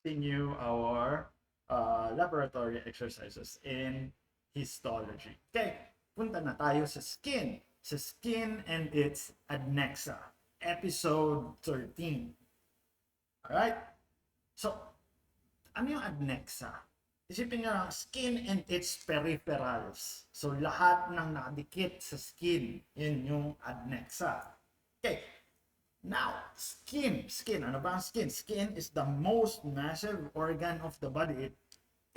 continue our laboratory exercises in histology. Okay, punta na tayo sa skin. Sa skin and its adnexa. Episode 13. Alright? So, ano yung adnexa? Isipin nyo lang, skin and its peripherals. So, lahat ng nakadikit sa skin, yun yung adnexa. Okay, now, skin. Ano ba ang skin? Skin is the most massive organ of the body. It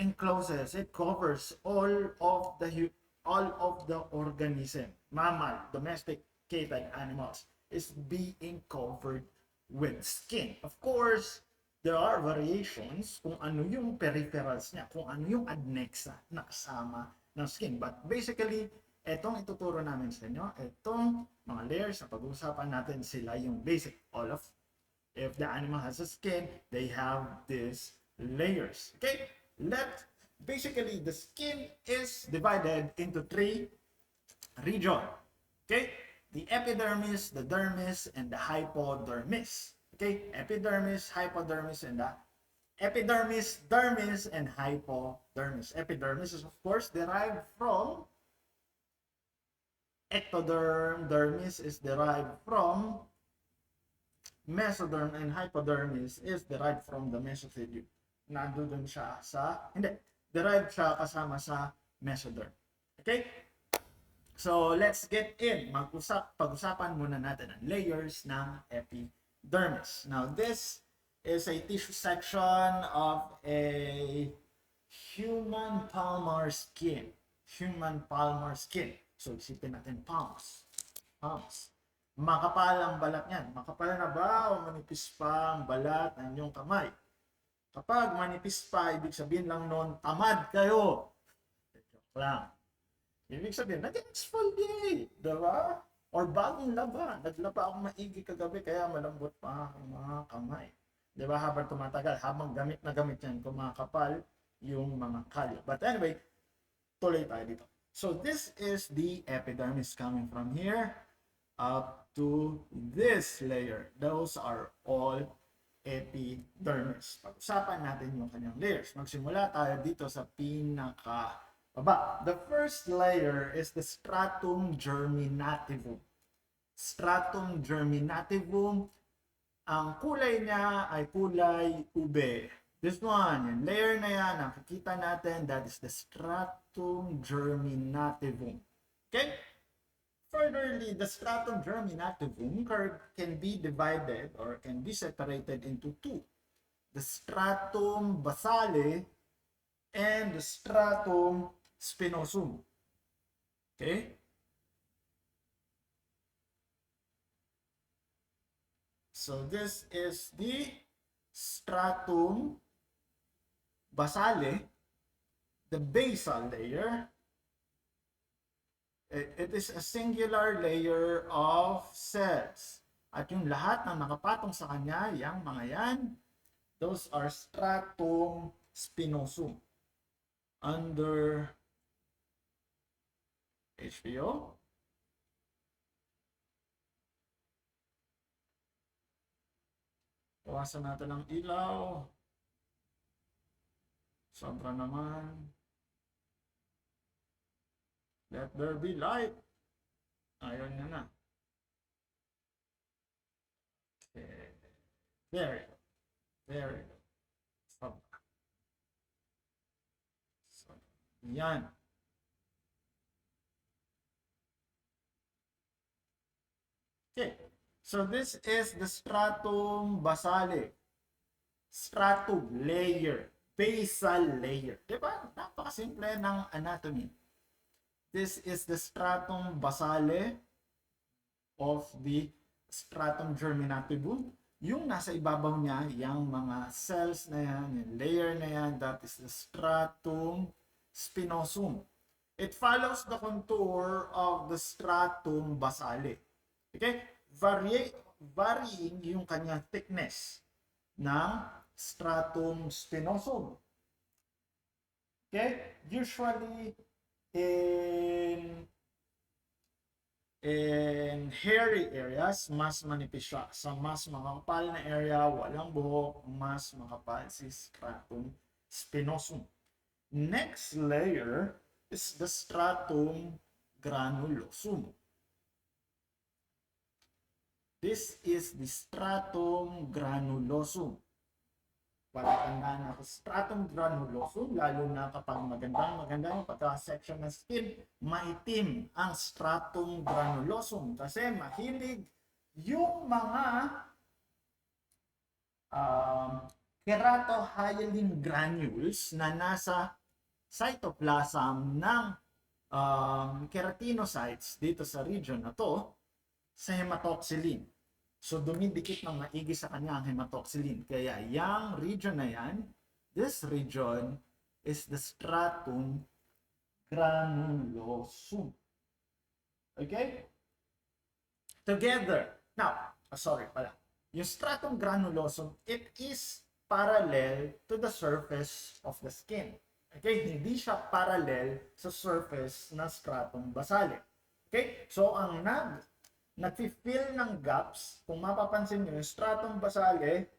encloses, it covers all of the organism. Mammal, domesticated animals is being covered with skin. Of course, there are variations kung ano yung peripherals niya, kung ano yung adnexa na kasama ng skin. But basically, etong ituturo namin sa inyo, etong mga layers na pag-uusapan natin, sila yung basic. All of, if the animal has a skin, they have these layers. Okay? Basically, the skin is divided into three regions. Okay? The epidermis, the dermis, and the hypodermis. Okay? Epidermis, hypodermis, and the epidermis, dermis, and hypodermis. Epidermis is, of course, derived from ectoderm, dermis is derived from mesoderm, and hypodermis is derived from the mesothelium. Nandun siya sa, hindi, derived siya kasama sa mesoderm. Okay? So, let's get in. Pag-usapan muna natin ang layers ng epidermis. Now, this is a tissue section of a human palmar skin. Human palmar skin. So, isipin natin palms. Makapal ang balat niyan. Makapal na ba o manipis pa ang balat ng inyong kamay? Kapag manipis pa, ibig sabihin lang noon, tamad kayo. Joke lang. Ibig sabihin, nag-exfoliate. Diba? Or bagong laba. Naglaba ako maigi kagabi, kaya malambot pa ang mga kamay. Diba? Habang tumatagal, habang gamit na gamit yan, kumakapal yung mga kalyo. But anyway, tuloy tayo dito. So this is the epidermis coming from here up to this layer. Those are all epidermis. Pag-usapan natin yung kanyang layers. Magsimula tayo dito sa pinaka-baba. The first layer is the stratum germinativum. Stratum germinativum, ang kulay niya ay kulay ube. This one, yung layer na yan, nakikita natin, that is the stratum germinativum. Okay? Furtherly, the stratum germinativum can be divided or can be separated into two. The stratum basale and the stratum spinosum. Okay? So this is the stratum basale, the basal layer. It is a singular layer of cells. At yung lahat ng nakapatong sa kanya, yung mga yan, those are stratum spinosum. Under HBO. Bawasan natin ang ilaw. Sobra naman. Let there be light. Ayaw niya na. Okay. Very good. Very good. Sobra. So, yan. Okay. So this is the stratum basale. Stratum layer. Basal layer. Diba? Napakasimple ng anatomy. This is the stratum basale of the stratum germinativum. Yung nasa ibabaw niya, yung mga cells na yan, yung layer na yan, that is the stratum spinosum. It follows the contour of the stratum basale. Okay? Varying yung kanyang thickness ng stratum spinosum. Okay? Usually, in In hairy areas, mas manipis siya. Sa mas makapal na area, walang buhok, mas makapal si stratum spinosum. Next layer is the stratum granulosum. This is the stratum granulosum. Palatandaan ako, stratum granulosum, lalo na kapag maganda yung pagka-section ng skin, maitim ang stratum granulosum kasi mahilig yung mga keratohyalin granules na nasa cytoplasm ng keratinocytes dito sa region na to sa hematoxylin. So, dumidikit ng maigi sa kanya ang hematoxylin. Kaya, yung region na yan, this region is the stratum granulosum. Okay? Together. Now, sorry pala. Yung stratum granulosum, it is parallel to the surface of the skin. Okay? Hindi siya parallel sa surface ng stratum basale. Okay? So, ang nag-fill ng gaps, kung mapapansin nyo, yung stratum basale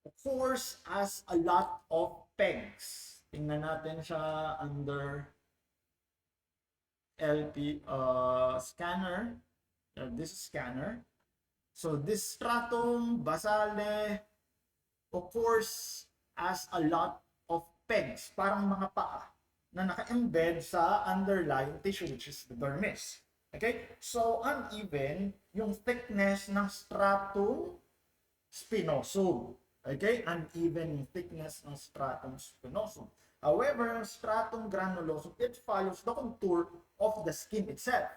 occurs as a lot of pegs. Tingnan natin siya under LP scanner. This is scanner. So this stratum basale occurs as a lot of pegs, parang mga paa na naka-embed sa underlying tissue, which is the dermis. Okay? So, uneven yung thickness ng stratum spinosum. Okay? Uneven yung thickness ng stratum spinosum. However, yung stratum granulosum, it follows the contour of the skin itself.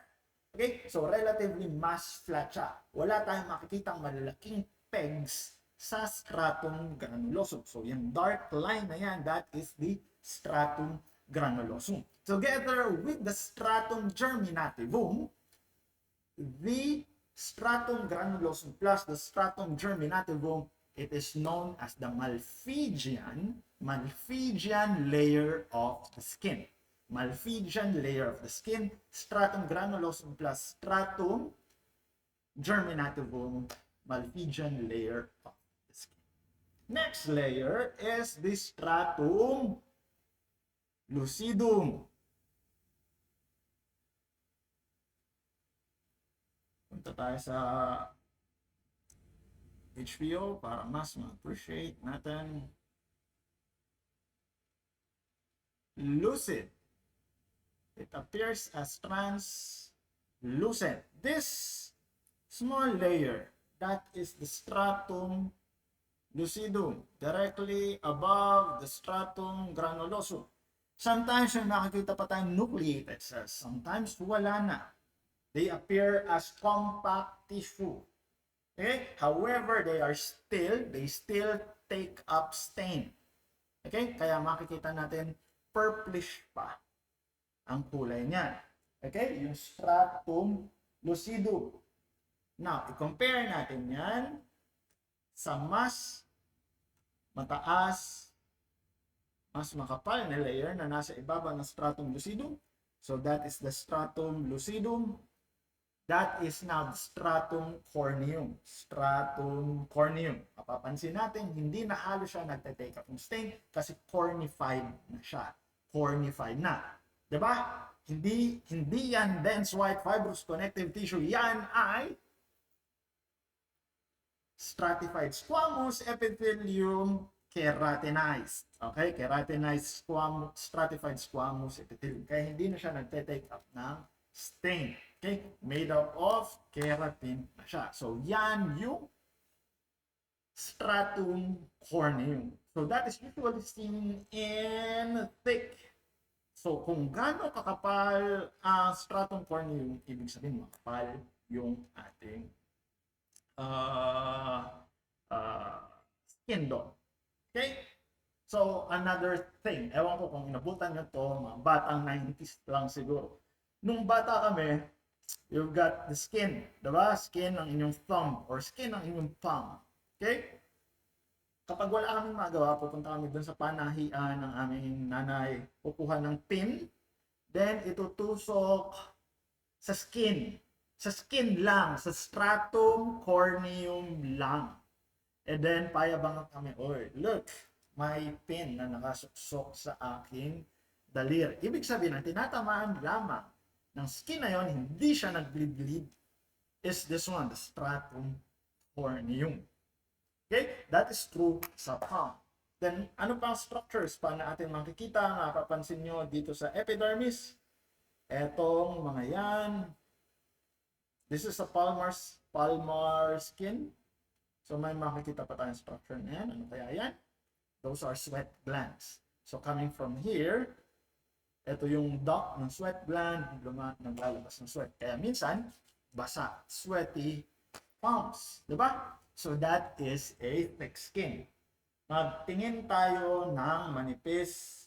Okay? So, relatively mass flat siya. Wala tayong makikitang malalaking pegs sa stratum granulosum. So, yung dark line na yan, that is the stratum granulosum. Together with the stratum germinativum, the stratum granulosum plus the stratum germinativum, it is known as the Malpighian layer of the skin. Malpighian layer of the skin, stratum granulosum plus stratum germinativum, Malpighian layer of the skin. Next layer is the stratum lucidum. Punta tayo sa HBO para mas ma-appreciate natin. Lucid. It appears as translucent. This small layer, that is the stratum lucidum, directly above the stratum granulosum. Sometimes yung nakikita pa tayong nucleated cells, sometimes wala na. They appear as compact tissue. Okay? However, they still take up stain. Okay? Kaya makikita natin purplish pa ang kulay niya. Okay? Yung stratum lucidum. Now, i-compare natin yan sa mas mataas, mas makapal na layer na nasa ibaba ng stratum lucidum. So, that is the stratum lucidum. That is now the stratum corneum. Stratum corneum. Mapapansin natin, hindi na halos siya nagte-take up ng stain kasi cornified na siya. Cornified na. Diba? Hindi yan dense white fibrous connective tissue. Yan ay stratified squamous epithelium keratinized. Okay? Keratinized stratified squamous epithelium. Kaya hindi na siya nagte-take up ng stain. Okay? Made up of keratin na siya. So, yan yung stratum corneum. So, that is usually seen in thick. So, kung gaano kakapal ang stratum corneum, ibig sabihin makapal yung ating skin doon. Okay? So, another thing, ewan ko kung inabutan nyo to, mga batang 90s lang siguro. Nung bata kami, you've got the skin, diba? Skin ng inyong thumb or skin ng inyong palm. Okay? Kapag wala kaming magawa, pupunta kami dun sa panahian ng aming nanay, kukuha ng pin, then itutusok sa skin Sa skin lang, sa stratum corneum lang. And then, payabangan kami, oy, look, may pin na nakasuksok sa aking daliri. Ibig sabihin, ang tinatamaan lamang ng skin na yon, hindi siya nag-bleed, is this one, the stratum corneum. Okay? That is true sa palm. Then, ano pang structures pa na atin makikita, mapapansin nyo dito sa epidermis? Etong mga yan. This is a palmar skin. So may makikita pa tayong structure na yan. Ano kaya yan? Those are sweat glands. So coming from here, ito yung duct ng sweat gland, naglalabas ng sweat. Kaya minsan, basa, sweaty palms. Diba? So that is a thick skin. Magtingin tayo ng manipis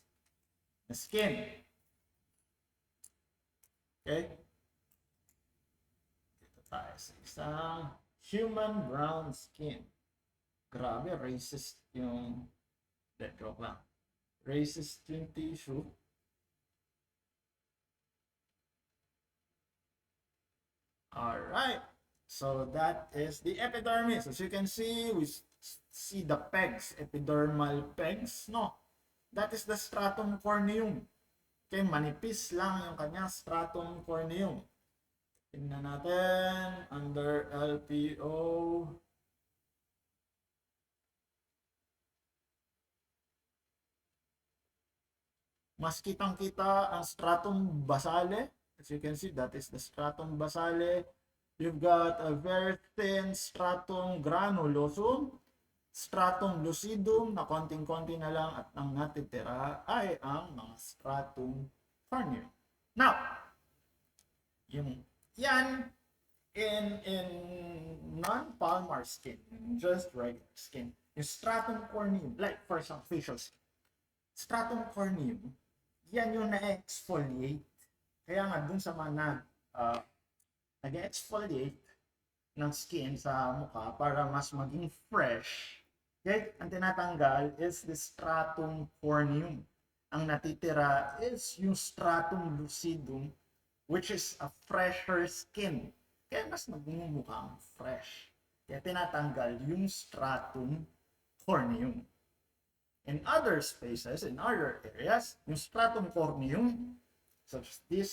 na skin. Okay? Dito tayo sa isang human brown skin. Grabe, racist yung... joke lang. Racist yung tissue. Alright. So that is the epidermis. As you can see, we see the pegs, epidermal pegs. No, that is the stratum corneum. Okay, manipis lang yung kanyang stratum corneum. Tingnan natin, under LPO. Mas kitang-kita ang stratum basale. As you can see, that is the stratum basale. You've got a very thin stratum granulosum, stratum lucidum na konting-konti na lang, at ang natitira ay ang mga stratum corneum. Now, yan in non-palmar skin, just regular skin, yung stratum corneum, like for some facial skin, stratum corneum, yan yung na-exfoliate. Kaya nga dun sa mga nag-exfoliate ng skin sa mukha para mas maging fresh. Okay? Ang tinatanggal is the stratum corneum. Ang natitira is yung stratum lucidum, which is a fresher skin. Kaya mas nagmumukhang fresh. Kaya tinatanggal yung stratum corneum. In other spaces, in other areas, yung stratum corneum, such as this,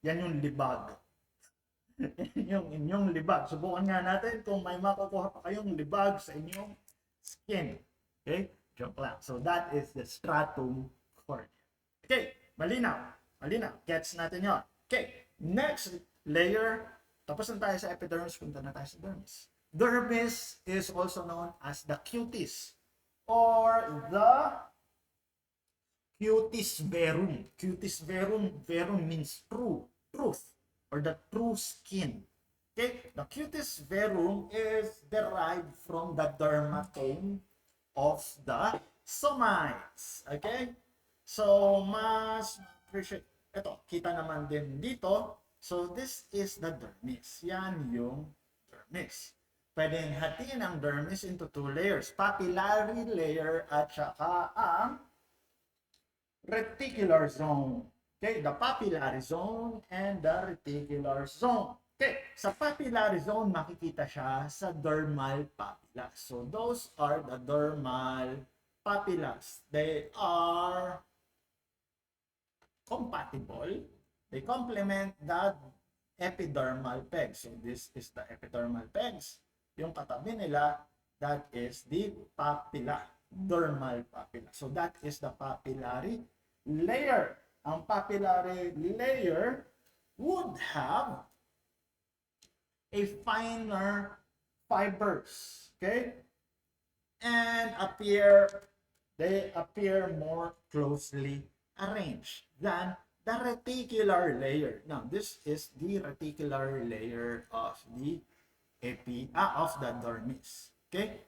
yan yung libag. Yung inyong libag. Subukan nga natin kung may makukuha pa kayong libag sa inyong skin. Okay? Joke lang. So that is the stratum corneum. Okay, malinaw. Malinaw. Gets natin yon. Okay, next layer. Tapos na tayo sa epidermis, punta na tayo sa dermis. Dermis is also known as the cutis or the cutis verum. Cutis verum, verum means true, truth, or the true skin. Okay, the cutis verum is derived from the dermatome of the somites. Okay, so mas appreciate. Ito, kita naman din dito. So this is the dermis. Yan yung dermis. Pwedeng hatiin ang dermis into two layers. Papillary layer at saka ang reticular zone. Okay, the papillary zone and the reticular zone. Okay, sa papillary zone, makikita siya sa dermal papilla. So those are the dermal papillas. They are compatible. They complement the epidermal pegs. So this is the epidermal pegs. Yung katabi nila, that is the papilla, dermal papilla. So that is the papillary layer. Ang papillary layer would have a finer fibers, okay? And they appear more closely arranged than the reticular layer. Now, this is the reticular layer of the of the dermis. Okay?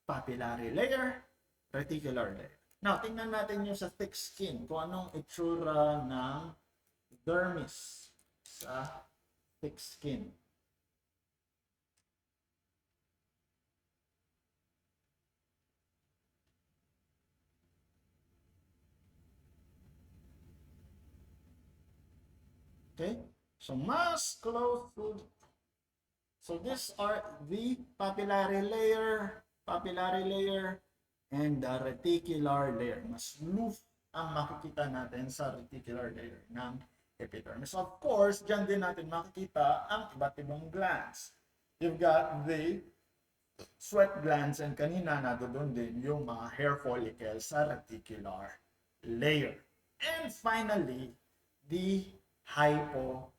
Papillary layer, reticular layer. Now, tingnan natin yung sa thick skin, kung anong itsura ng dermis sa thick skin. Okay? So mas close to, so these are the papillary layer, and the reticular layer. Mas loose ang makikita natin sa reticular layer ng epidermis. Of course, dyan din natin makikita ang iba't ibang glands. You've got the sweat glands, and kanina nadoon din yung mga hair follicles sa reticular layer. And finally, the hypodermis.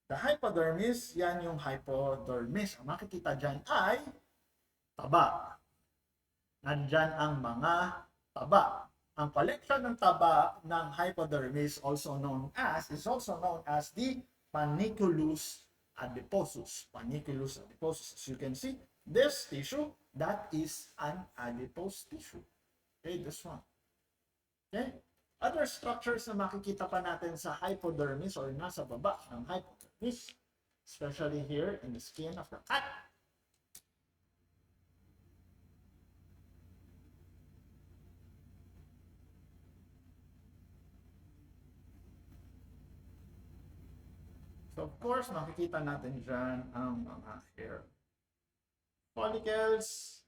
The hypodermis, yan yung hypodermis. Ang makikita dyan ay taba. Nandyan ang mga taba. Ang collection ng taba ng hypodermis is also known as the panniculus adiposus. Panniculus adiposus. As you can see, this tissue, that is an adipose tissue. Okay, this one. Okay? Other structures na makikita pa natin sa hypodermis or nasa baba ng hypodermis, especially here in the skin of the cat. So of course, makikita natin dyan ang mga hair follicles.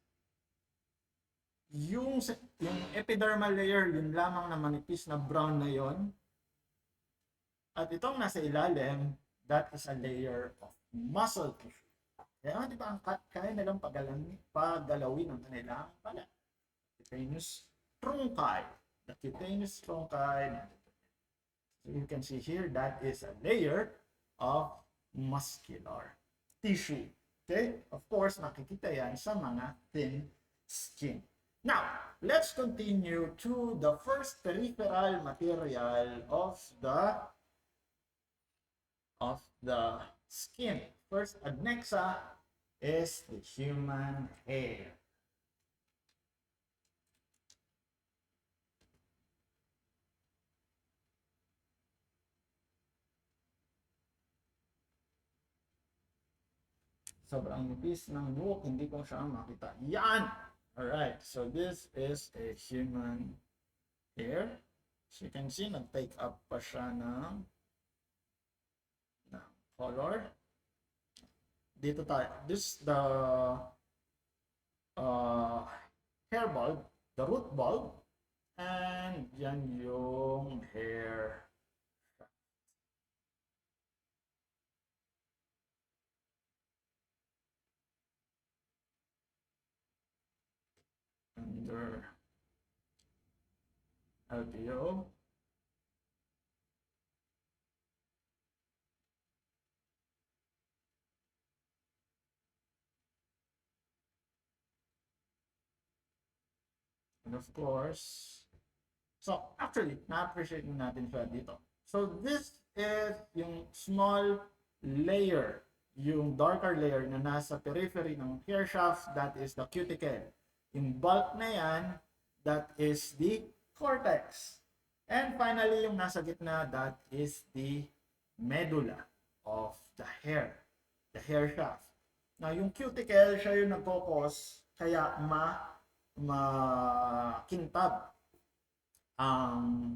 Yung epidermal layer, yun lamang na manipis na brown na yon. At itong nasa ilalim, that is a layer of muscle tissue. Kaya di ba ang cat, kaya nilang paggalawin ang kanilang pala. Cutaneous trunci. The cutaneous trunci. So you can see here, that is a layer of muscular tissue. Okay? Of course, makikita yan sa mga thin skin. Now, let's continue to the first peripheral material of the skin. First adnexa is the human hair. Sobrang nipis ng buhok, hindi ko siya makita. Yan! Alright, so this is a human hair. So you can see, nag-take up pa siya ng color. Dito tayo. This the hair bulb, the root bulb, and yan yung hair. Under alveolo. And of course, so actually, na-appreciate natin siya dito. So this is yung small layer, yung darker layer na nasa periphery ng hair shaft, that is the cuticle. Yung bulk na yan, that is the cortex. And finally, yung nasa gitna, that is the medulla of the hair shaft. Now, yung cuticle, siya yung nagkokos, kaya makintab ang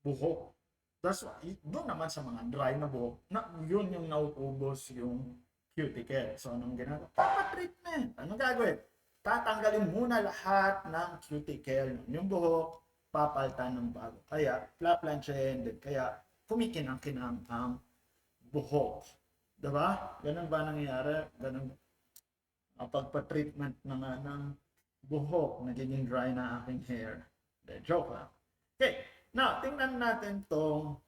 buhok. That's why, doon naman sa mga dry na buhok, yun yung nauubos yung cuticle. So, anong ginagawa? Treatment. Anong gagawin? Tatanggalin muna lahat ng cuticle. Yung buhok, papalitan ng bago. Kaya, plaplansyahin din. Kaya, kumikinang-kinang ang buhok. Diba? Ganun ba nangyayari? Ganun. Pagpa-treatment na ng buhok, nagiging dry na aking hair. De, joke lang. Okay. Now, tingnan natin tong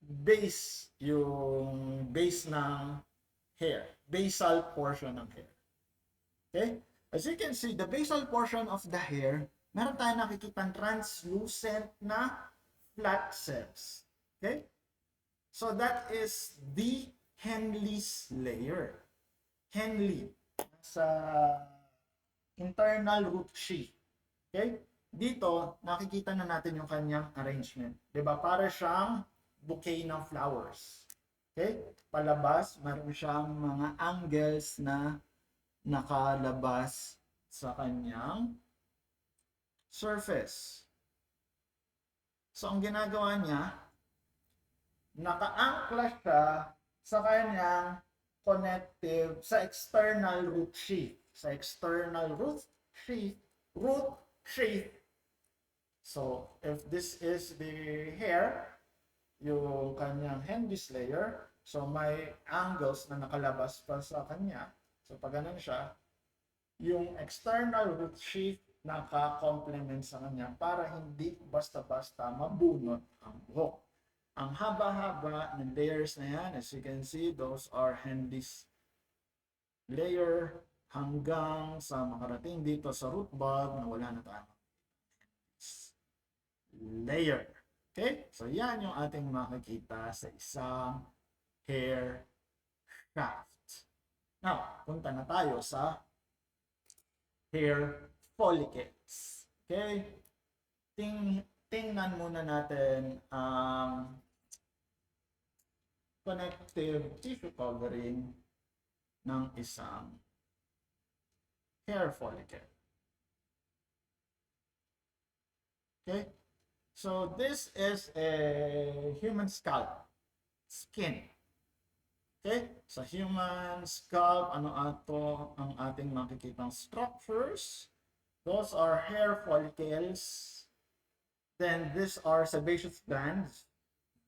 base, yung base ng hair. Basal portion ng hair. Okay? As you can see, the basal portion of the hair, meron tayong nakikitang translucent na flat cells. Okay? So that is the Henle's layer. Henle sa internal root sheath. Okay? Dito, nakikita na natin yung kanyang arrangement. 'Di ba? Para siyang bouquet ng flowers. Okay? Palabas, meron siyang mga angles na nakalabas sa kanyang surface. So, ang ginagawa niya, naka-angkla siya sa kanyang connective, sa external root sheath. Sa external root sheath. So, if this is the hair, yung kanyang Hendy's layer, so may angles na nakalabas pa sa kanya. So, pag ganun siya, yung external root sheath naka-complement sa kanya para hindi basta-basta mabunot ang buhok. Ang haba-haba ng layers na yan, as you can see, those are Hendy's layer hanggang sa makarating dito sa root bulb na wala na tayong layer. Okay? So, yan yung ating makikita sa isang hair shaft. Now, punta na tayo sa hair follicles. Okay? Tingnan muna natin ang connective tissue covering ng isang hair follicle. Okay? So, this is a human scalp, skin. Okay? Sa human scalp, ano ato ang ating makikitang structures? Those are hair follicles. Then, these are sebaceous glands.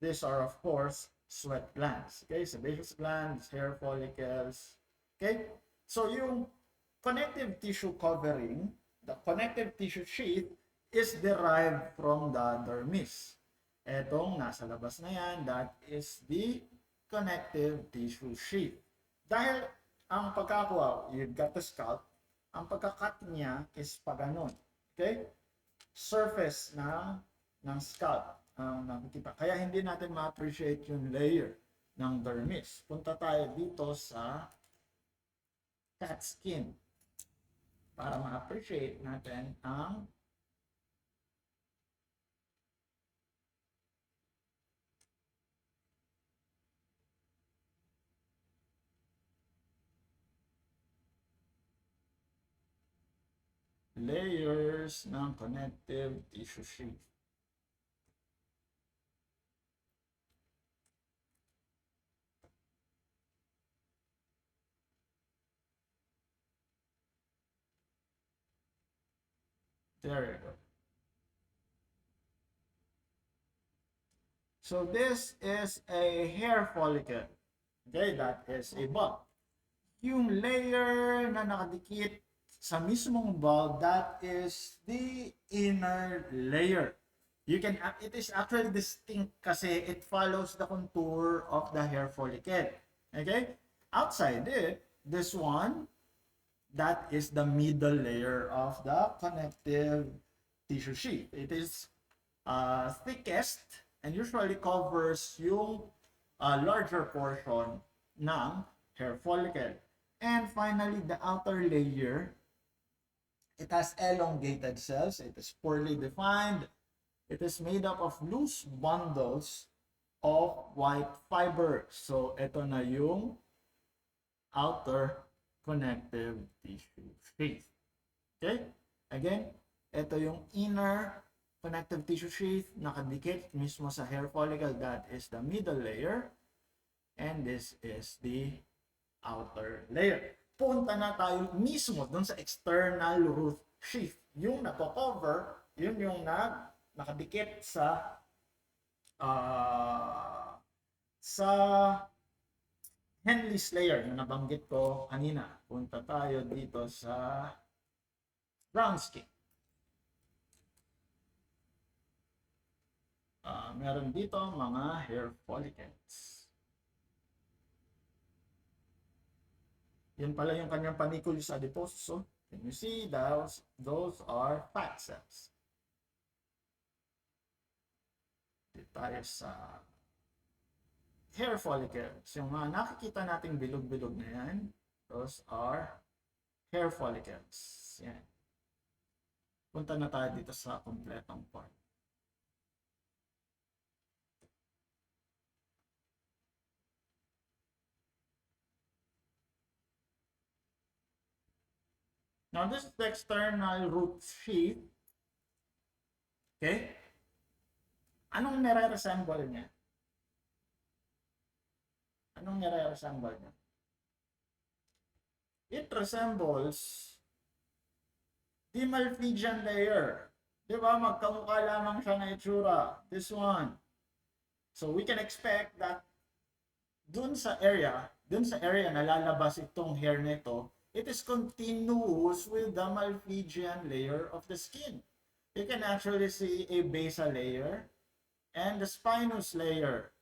These are, of course, sweat glands. Okay? Sebaceous glands, hair follicles. Okay? So, yung connective tissue covering, the connective tissue sheath, is derived from the dermis. Etong nasa labas na yan, that is the connective tissue sheath. Dahil ang pagkakuha, you've got the scalp, ang pagkakat niya is pa ganun. Okay? Surface ng scalp ang nakikita. Kaya hindi natin ma-appreciate yung layer ng dermis. Punta tayo dito sa cat skin para ma-appreciate natin ang layers ng connective tissue sheath. There you go. So this is a hair follicle. Okay, that is a bulb. Yung layer na nakadikit sa mismong bulb, that is the inner layer. It is actually distinct kasi it follows the contour of the hair follicle. Okay? Outside it, this one, that is the middle layer of the connective tissue sheath. It is thickest and usually covers yung larger portion ng hair follicle. And finally, the outer layer, it has elongated cells. It is poorly defined. It is made up of loose bundles of white fiber. So, ito na yung outer connective tissue sheath. Okay? Again, ito yung inner connective tissue sheath, nakadikit mismo sa hair follicle. That is the middle layer. And this is the outer layer. Punta na tayo mismo dun sa external root sheath. Yung nako-cover, yun yung nakadikit sa Henley's layer na nabanggit ko kanina. Punta tayo dito sa brown skin. Meron dito mga hair follicles. Yan pala yung kanyang panniculus adiposus. Can you see those are fat cells. Dito tayo sa hair follicles. Yung mga nakikita nating bilog-bilog na yan, those are hair follicles. Yan. Punta na tayo dito sa kompletong part. Now, this is the external root sheath. Okay? Anong nire-resemble niya? Anong nire-resemble niya? It resembles the Malpighian layer. Di ba? Magkamukha lamang siya na itsura. This one. So we can expect that dun sa area na lalabas itong hair nito, it is continuous with the Malpighian layer of the skin. You can actually see a basal layer and the spinous layer.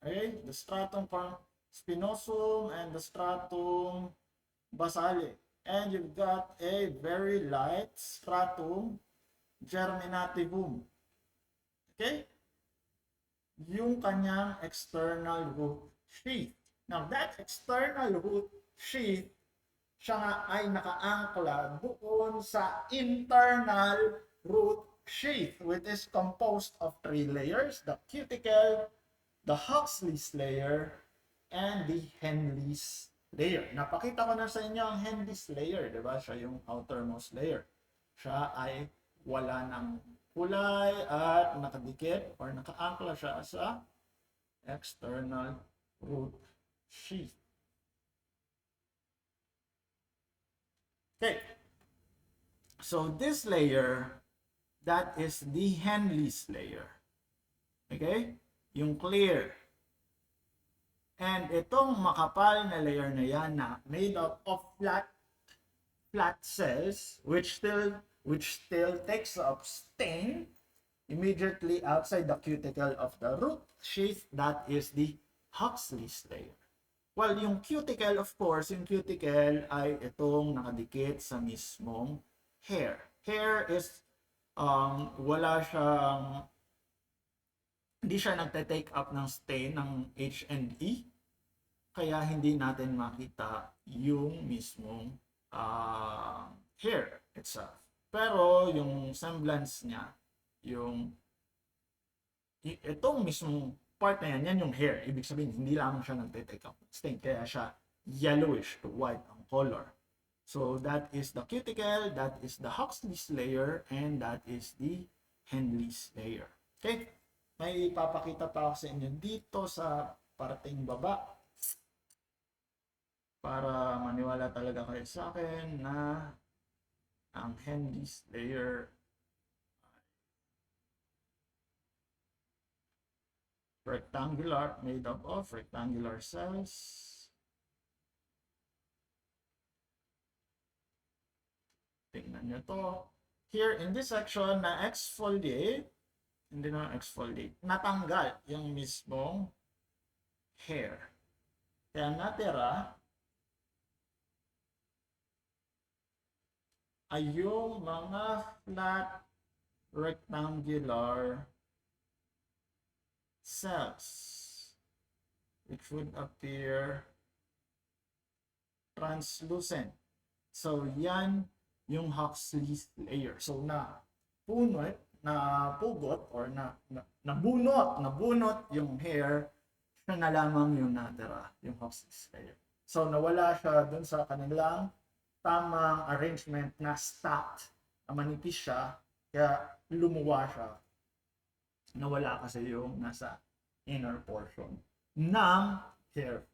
Okay? The stratum spinosum and the stratum basale. And you've got a very light stratum germinativum. Okay? Yung kanyang external root sheath. Now, that external root sheath, siya nga ay nakaangkla doon sa internal root sheath, which is composed of 3 layers: the cuticle, the Huxley's layer, and the Henle's layer. Napakita ko na sa inyo ang Henle's layer, di ba? Siya yung outermost layer. Siya ay wala ng kulay at nakadikit or nakaangkla siya sa external root sheath. Okay. So this layer, that is the Henle's layer. Okay? Yung clear. And itong makapal na layer na yan na made up of flat cells which still takes up stain immediately outside the cuticle of the root sheath, that is the Huxley's layer. Well, yung cuticle, of course, yung cuticle ay itong nakadikit sa mismong hair. Hair is wala siyang, hindi siya nagte-take up ng stain ng H&E, kaya hindi natin makita yung mismong hair itself. Pero yung semblance niya, itong mismong part na yan, yan yung hair. Ibig sabihin, hindi lamang siya nagte-take up stain, kaya siya yellowish to white ang color. So that is the cuticle, that is the Huxley's layer, and that is the Henle's layer. Okay? May papakita pa ako sa inyo dito sa parting baba para maniwala talaga kayo sa akin na ang Henle's layer rectangular, made up of rectangular cells. Tingnan nyo to. Here in this section na exfoliate, hindi na exfoliate, natanggal yung mismong hair. Kaya natira ay yung mga flat rectangular cells which would appear translucent. So yan yung Huxley's layer. So napugot or nabunot yung hair, siya na lamang yung natira, yung Huxley's layer. So nawala siya dun sa kanilang tamang arrangement na stacked, manipis siya, kaya lumuwa siya. Nawala kasi yung nasa inner portion ng hair.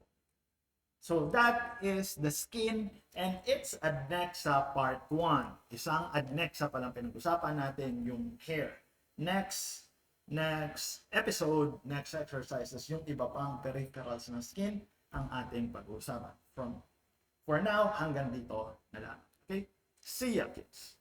So that is the skin and its adnexa part 1. Isang adnexa pa lang pinag-usapan natin, yung hair. Next episode, next exercises, yung iba pang peripherals ng skin ang ating pag-uusapan. For now, hanggang dito na lang. Okay? See ya, kids!